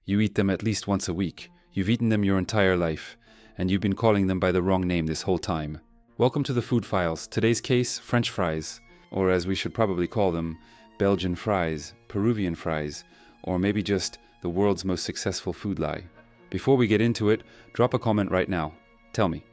You eat them at least once a week. You've eaten them your entire life, and you've been calling them by the wrong name this whole time. Welcome to the Food Files. Today's case, French fries, or as we should probably call them, Belgian fries, Peruvian fries, or maybe just the world's most successful food lie. Before we get into it, drop a comment right now. Tell me,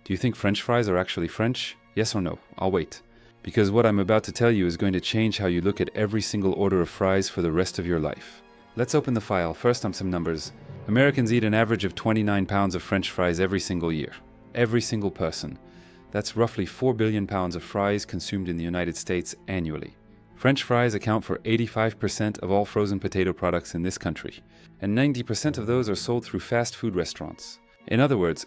do you think French fries are actually French? Yes or no? I'll wait. Because what I'm about to tell you is going to change how you look at every single order of fries for the rest of your life. Let's open the file. First, some numbers. Americans eat an average of 29 pounds of French fries every single year. Every single person. That's roughly 4 billion pounds of fries consumed in the United States annually. French fries account for 85% of all frozen potato products in this country, and 90% of those are sold through fast food restaurants. In other words,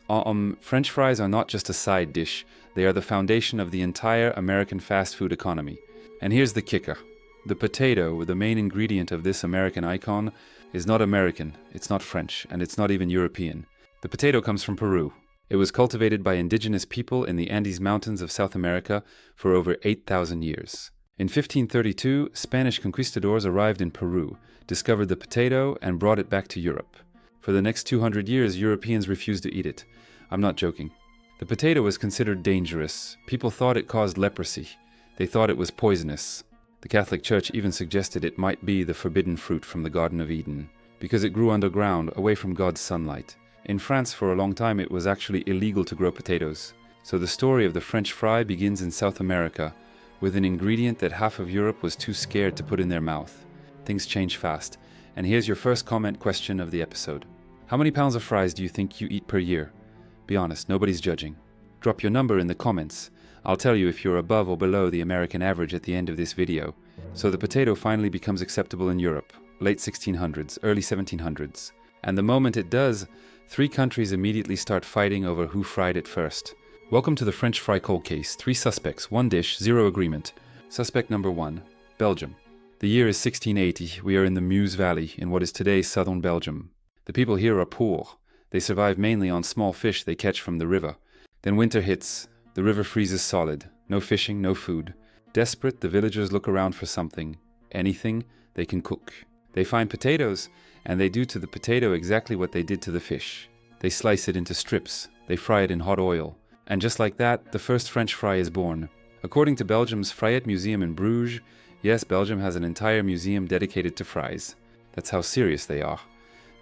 French fries are not just a side dish, they are the foundation of the entire American fast food economy. And here's the kicker. The potato, the main ingredient of this American icon, is not American, it's not French, and it's not even European. The potato comes from Peru. It was cultivated by indigenous people in the Andes Mountains of South America for over 8,000 years. In 1532, Spanish conquistadors arrived in Peru, discovered the potato, and brought it back to Europe. For the next 200 years, Europeans refused to eat it. I'm not joking. The potato was considered dangerous. People thought it caused leprosy. They thought it was poisonous. The Catholic Church even suggested it might be the forbidden fruit from the Garden of Eden, because it grew underground, away from God's sunlight. In France, for a long time, it was actually illegal to grow potatoes. So the story of the French fry begins in South America, with an ingredient that half of Europe was too scared to put in their mouth. Things change fast. And here's your first comment question of the episode. How many pounds of fries do you think you eat per year? Be honest, nobody's judging. Drop your number in the comments. I'll tell you if you're above or below the American average at the end of this video. So the potato finally becomes acceptable in Europe, late 1600s, early 1700s. And the moment it does, 3 countries immediately start fighting over who fried it first. Welcome to the French fry cold case. 3 suspects, 1 dish, 0 agreement. Suspect number 1, Belgium. The year is 1680. We are in the Meuse Valley, in what is today southern Belgium. The people here are poor. They survive mainly on small fish they catch from the river. Then winter hits. The river freezes solid. No fishing, no food. Desperate, the villagers look around for something. Anything they can cook. They find potatoes, and they do to the potato exactly what they did to the fish. They slice it into strips. They fry it in hot oil. And just like that, the first French fry is born. According to Belgium's Frayet Museum in Bruges, yes, Belgium has an entire museum dedicated to fries. That's how serious they are.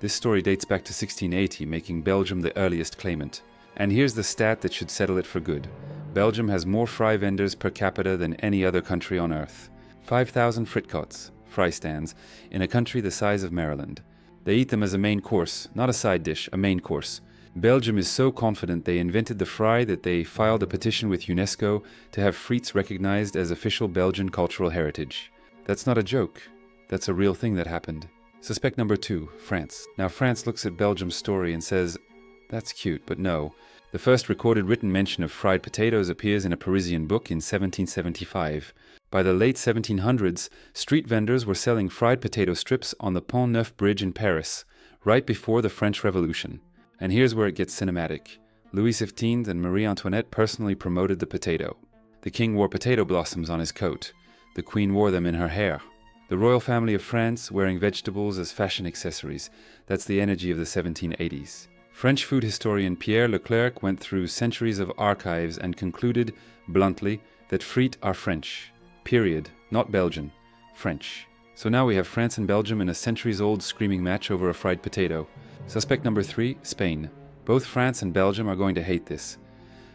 This story dates back to 1680, making Belgium the earliest claimant. And here's the stat that should settle it for good. Belgium has more fry vendors per capita than any other country on earth. 5,000 fritcots, fry stands, in a country the size of Maryland. They eat them as a main course, not a side dish, a main course. Belgium is so confident they invented the fry that they filed a petition with UNESCO to have frites recognized as official Belgian cultural heritage. That's not a joke. That's a real thing that happened. Suspect number 2, France. Now France looks at Belgium's story and says, that's cute, but no. The first recorded written mention of fried potatoes appears in a Parisian book in 1775. By the late 1700s, street vendors were selling fried potato strips on the Pont Neuf Bridge in Paris, right before the French Revolution. And here's where it gets cinematic. Louis XV and Marie Antoinette personally promoted the potato. The king wore potato blossoms on his coat. The queen wore them in her hair. The royal family of France wearing vegetables as fashion accessories. That's the energy of the 1780s. French food historian Pierre Leclerc went through centuries of archives and concluded, bluntly, that frites are French. Period. Not Belgian. French. So now we have France and Belgium in a centuries-old screaming match over a fried potato. Suspect number 3, Spain. Both France and Belgium are going to hate this.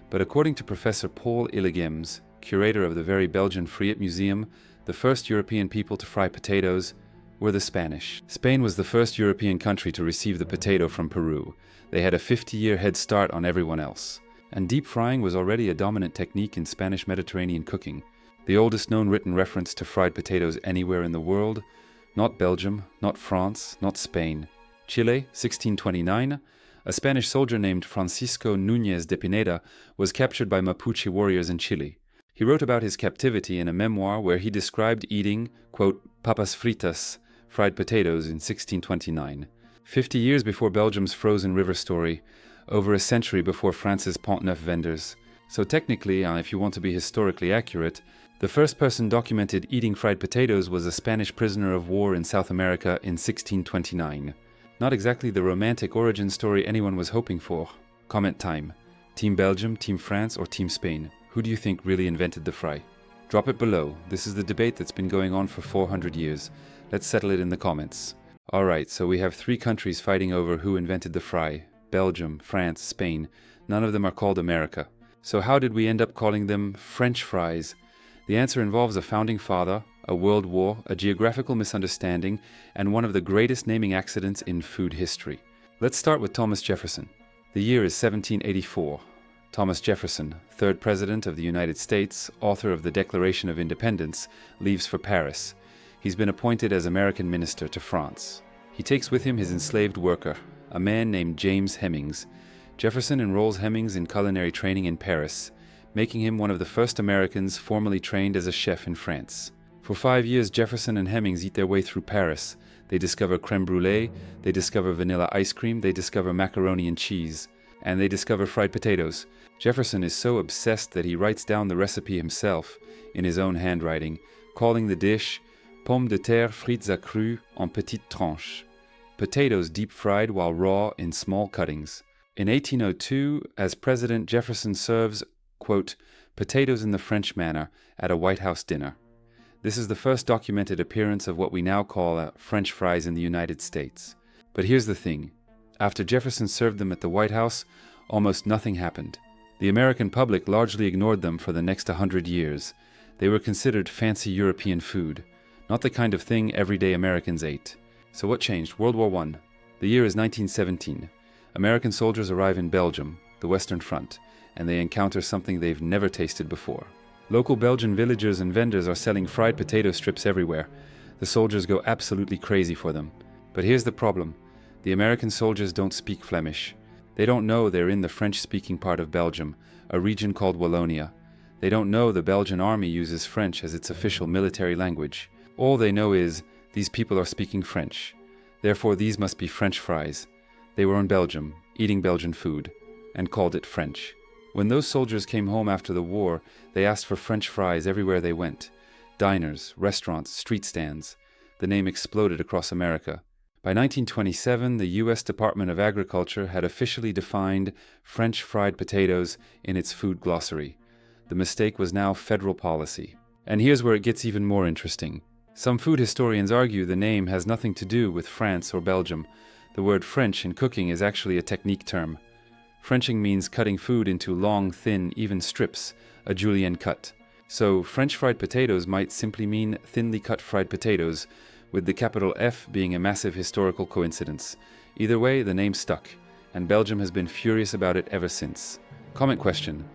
But according to Professor Paul Illegems, curator of the very Belgian Frayet Museum, the first European people to fry potatoes were the Spanish. Spain was the first European country to receive the potato from Peru. They had a 50-year head start on everyone else. And deep frying was already a dominant technique in Spanish Mediterranean cooking. The oldest known written reference to fried potatoes anywhere in the world, not Belgium, not France, not Spain. Chile, 1629, a Spanish soldier named Francisco Núñez de Pineda was captured by Mapuche warriors in Chile. He wrote about his captivity in a memoir where he described eating, quote, papas fritas, fried potatoes, in 1629. 50 years before Belgium's frozen river story, over a century before France's Pont Neuf vendors. So technically, if you want to be historically accurate, the first person documented eating fried potatoes was a Spanish prisoner of war in South America in 1629. Not exactly the romantic origin story anyone was hoping for. Comment time. Team Belgium, Team France, or Team Spain? Who do you think really invented the fry? Drop it below. This is the debate that's been going on for 400 years. Let's settle it in the comments. Alright, so we have 3 countries fighting over who invented the fry. Belgium, France, Spain. None of them are called America. So how did we end up calling them French fries? The answer involves a founding father, a world war, a geographical misunderstanding, and one of the greatest naming accidents in food history. Let's start with Thomas Jefferson. The year is 1784. Thomas Jefferson, 3rd President of the United States, author of the Declaration of Independence, leaves for Paris. He's been appointed as American minister to France. He takes with him his enslaved worker, a man named James Hemings. Jefferson enrolls Hemings in culinary training in Paris, making him one of the first Americans formally trained as a chef in France. For 5 years, Jefferson and Hemings eat their way through Paris. They discover crème brûlée, they discover vanilla ice cream, they discover macaroni and cheese, and they discover fried potatoes. Jefferson is so obsessed that he writes down the recipe himself, in his own handwriting, calling the dish pommes de terre frites à cru en petites tranches, potatoes deep fried while raw in small cuttings. In 1802, as president, Jefferson serves, quote, potatoes in the French manner at a White House dinner. This is the first documented appearance of what we now call French fries in the United States. But here's the thing. After Jefferson served them at the White House, almost nothing happened. The American public largely ignored them for the next 100 years. They were considered fancy European food, not the kind of thing everyday Americans ate. So what changed? World War I. The year is 1917. American soldiers arrive in Belgium, the Western Front, and they encounter something they've never tasted before. Local Belgian villagers and vendors are selling fried potato strips everywhere. The soldiers go absolutely crazy for them. But here's the problem. The American soldiers don't speak Flemish. They don't know they're in the French-speaking part of Belgium, a region called Wallonia. They don't know the Belgian army uses French as its official military language. All they know is, these people are speaking French. Therefore, these must be French fries. They were in Belgium, eating Belgian food, and called it French. When those soldiers came home after the war, they asked for French fries everywhere they went. Diners, restaurants, street stands. The name exploded across America. By 1927, the U.S. Department of Agriculture had officially defined French fried potatoes in its food glossary. The mistake was now federal policy. And here's where it gets even more interesting. Some food historians argue the name has nothing to do with France or Belgium. The word French in cooking is actually a technique term. Frenching means cutting food into long, thin, even strips, a julienne cut. So French fried potatoes might simply mean thinly cut fried potatoes, with the capital F being a massive historical coincidence. Either way, the name stuck, and Belgium has been furious about it ever since. Comment question.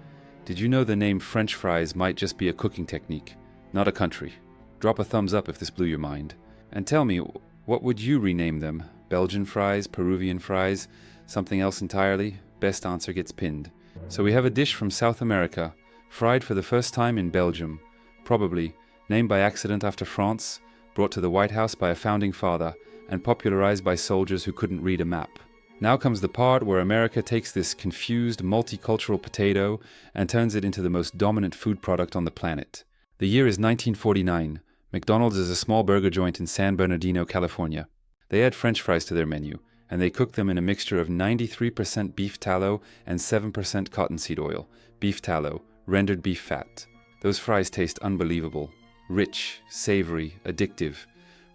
Did you know the name French fries might just be a cooking technique, not a country? Drop a thumbs up if this blew your mind. And tell me, what would you rename them? Belgian fries, Peruvian fries, something else entirely? Best answer gets pinned. So we have a dish from South America, fried for the first time in Belgium, probably named by accident after France, brought to the White House by a founding father, and popularized by soldiers who couldn't read a map. Now comes the part where America takes this confused, multicultural potato and turns it into the most dominant food product on the planet. The year is 1949. McDonald's is a small burger joint in San Bernardino, California. They add French fries to their menu, and they cook them in a mixture of 93% beef tallow and 7% cottonseed oil. Beef tallow, rendered beef fat. Those fries taste unbelievable. Rich, savory, addictive.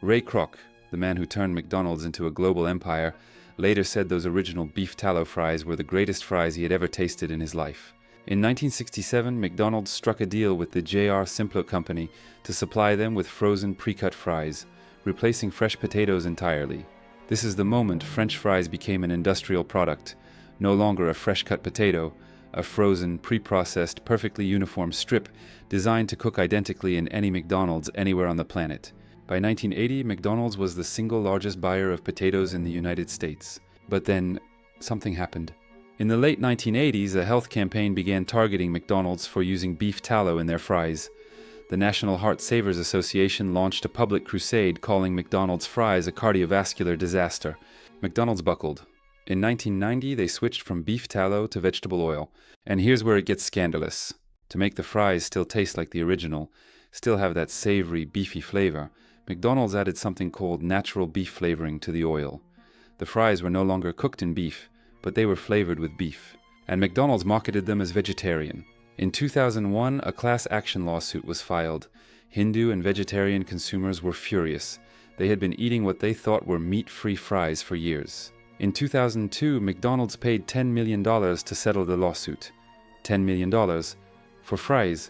Ray Kroc, the man who turned McDonald's into a global empire, later said those original beef tallow fries were the greatest fries he had ever tasted in his life. In 1967, McDonald's struck a deal with the J.R. Simplot Company to supply them with frozen pre-cut fries, replacing fresh potatoes entirely. This is the moment French fries became an industrial product, no longer a fresh-cut potato, a frozen, pre-processed, perfectly uniform strip designed to cook identically in any McDonald's anywhere on the planet. By 1980, McDonald's was the single largest buyer of potatoes in the United States. But then, something happened. In the late 1980s, a health campaign began targeting McDonald's for using beef tallow in their fries. The National Heart Savers Association launched a public crusade calling McDonald's fries a cardiovascular disaster. McDonald's buckled. In 1990, they switched from beef tallow to vegetable oil. And here's where it gets scandalous. To make the fries still taste like the original, still have that savory, beefy flavor, McDonald's added something called natural beef flavoring to the oil. The fries were no longer cooked in beef, but they were flavored with beef. And McDonald's marketed them as vegetarian. In 2001, a class action lawsuit was filed. Hindu and vegetarian consumers were furious. They had been eating what they thought were meat-free fries for years. In 2002, McDonald's paid $10 million to settle the lawsuit. $10 million for fries.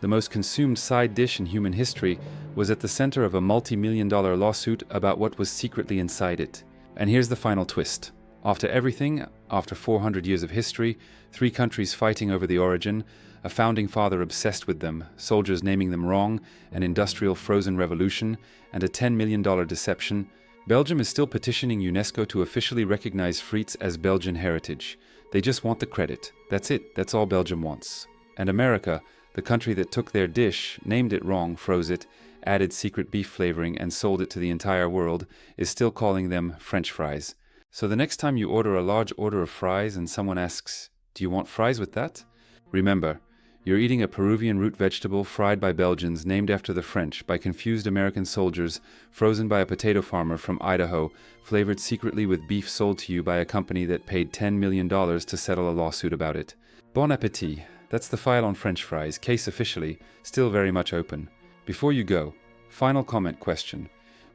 The most consumed side dish in human history was at the center of a multi-million-dollar lawsuit about what was secretly inside it. And here's the final twist. After everything, after 400 years of history, 3 countries fighting over the origin, a founding father obsessed with them, soldiers naming them wrong, an industrial frozen revolution, and a $10 million deception, Belgium is still petitioning UNESCO to officially recognize frites as Belgian heritage. They just want the credit. That's it. That's all Belgium wants. And America, the country that took their dish, named it wrong, froze it, added secret beef flavoring, and sold it to the entire world, is still calling them French fries. So the next time you order a large order of fries and someone asks, "Do you want fries with that?" remember, you're eating a Peruvian root vegetable fried by Belgians named after the French by confused American soldiers, frozen by a potato farmer from Idaho, flavored secretly with beef sold to you by a company that paid $10 million to settle a lawsuit about it. Bon appétit. That's the file on French fries, case officially, still very much open. Before you go, final comment question.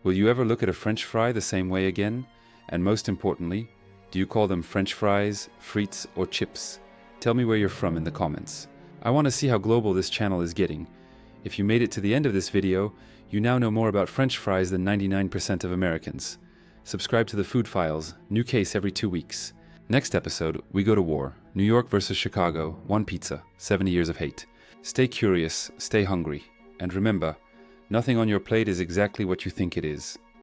Will you ever look at a French fry the same way again? And most importantly, do you call them French fries, frites, or chips? Tell me where you're from in the comments. I want to see how global this channel is getting. If you made it to the end of this video, you now know more about French fries than 99% of Americans. Subscribe to the Food Files, new case every 2 weeks. Next episode, we go to war. New York versus Chicago, one pizza, 70 years of hate. Stay curious, stay hungry, and remember, nothing on your plate is exactly what you think it is.